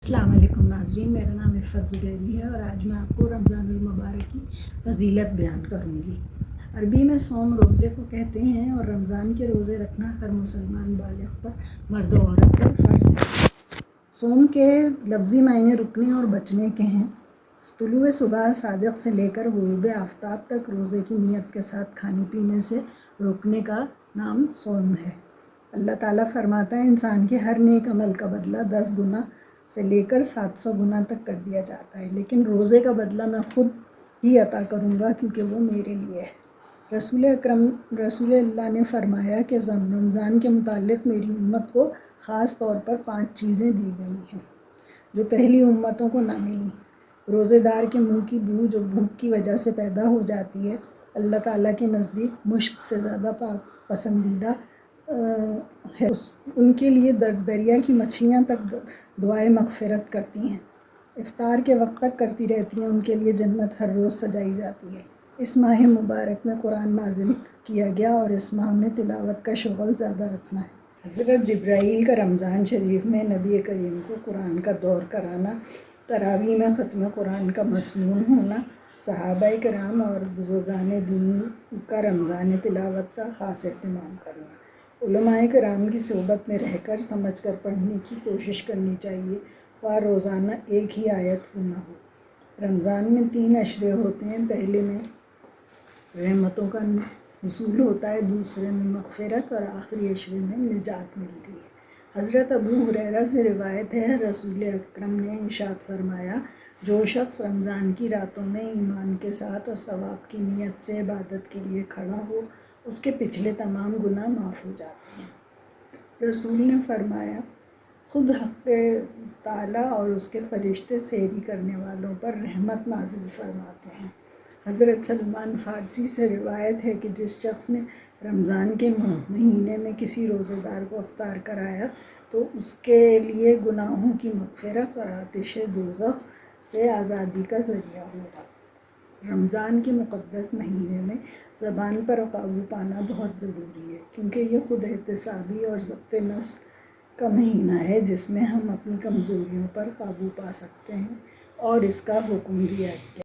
السلام علیکم ناظرین، میرا نام عفت زبیری ہے اور آج میں آپ کو رمضان المبارک کی فضیلت بیان کروں گی۔ عربی میں صوم روزے کو کہتے ہیں اور رمضان کے روزے رکھنا ہر مسلمان بالغ پر مرد و عورت پر فرض ہے۔ صوم کے لفظی معنی رکنے اور بچنے کے ہیں۔ طلوع صبح صادق سے لے کر غروب آفتاب تک روزے کی نیت کے ساتھ کھانے پینے سے رکنے کا نام صوم ہے۔ اللہ تعالیٰ فرماتا ہے انسان کے ہر نیک عمل کا بدلہ 10 گنا سے لے کر 700 گنا تک کر دیا جاتا ہے، لیکن روزے کا بدلہ میں خود ہی عطا کروں گا کیونکہ وہ میرے لیے ہے۔ رسول اللہ نے فرمایا کہ رمضان کے متعلق میری امت کو خاص طور پر 5 چیزیں دی گئی ہیں جو پہلی امتوں کو نہ ملیں۔ روزے دار کے منہ کی بو جو بھوک کی وجہ سے پیدا ہو جاتی ہے، اللہ تعالیٰ کے نزدیک مشک سے زیادہ پسندیدہ ہے۔ ان کے لیے دریا کی مچھلیاں تک دعائے مغفرت کرتی ہیں۔ افطار کے وقت تک کرتی رہتی ہیں۔ ان کے لیے جنت ہر روز سجائی جاتی ہے۔ اس ماہ مبارک میں قرآن نازل کیا گیا اور اس ماہ میں تلاوت کا شغل زیادہ رکھنا ہے۔ حضرت جبرائیل کا رمضان شریف میں نبی کریم کو قرآن کا دور کرانا، تراویح میں ختم قرآن کا مسنون ہونا، صحابہ کرام اور بزرگان دین کا رمضان تلاوت کا خاص اہتمام کرنا۔ علماء کرام کی صحبت میں رہ کر سمجھ کر پڑھنے کی کوشش کرنی چاہیے، خواہ روزانہ ایک ہی آیت کیوں نہ ہو۔ رمضان میں 3 عشرے ہوتے ہیں۔ پہلے میں رحمتوں کا حصول ہوتا ہے، دوسرے میں مغفرت اور آخری عشرے میں نجات ملتی ہے۔ حضرت ابو ہریرہ سے روایت ہے، رسول اکرم نے ارشاد فرمایا، جو شخص رمضان کی راتوں میں ایمان کے ساتھ اور ثواب کی نیت سے عبادت کے لیے کھڑا ہو، اس کے پچھلے تمام گناہ معاف ہو جاتے ہیں۔ رسول نے فرمایا، خود حق تعالیٰ اور اس کے فرشتے سحری کرنے والوں پر رحمت نازل فرماتے ہیں۔ حضرت سلمان فارسی سے روایت ہے کہ جس شخص نے رمضان کے مہینے میں کسی روزہ دار کو افطار کرایا تو اس کے لیے گناہوں کی مغفرت اور آتش دوزخ سے آزادی کا ذریعہ ہوگا۔ رمضان کے مقدس مہینے میں زبان پر قابو پانا بہت ضروری ہے، کیونکہ یہ خود احتسابی اور ضبط نفس کا مہینہ ہے جس میں ہم اپنی کمزوریوں پر قابو پا سکتے ہیں اور اس کا حکم دیا گیا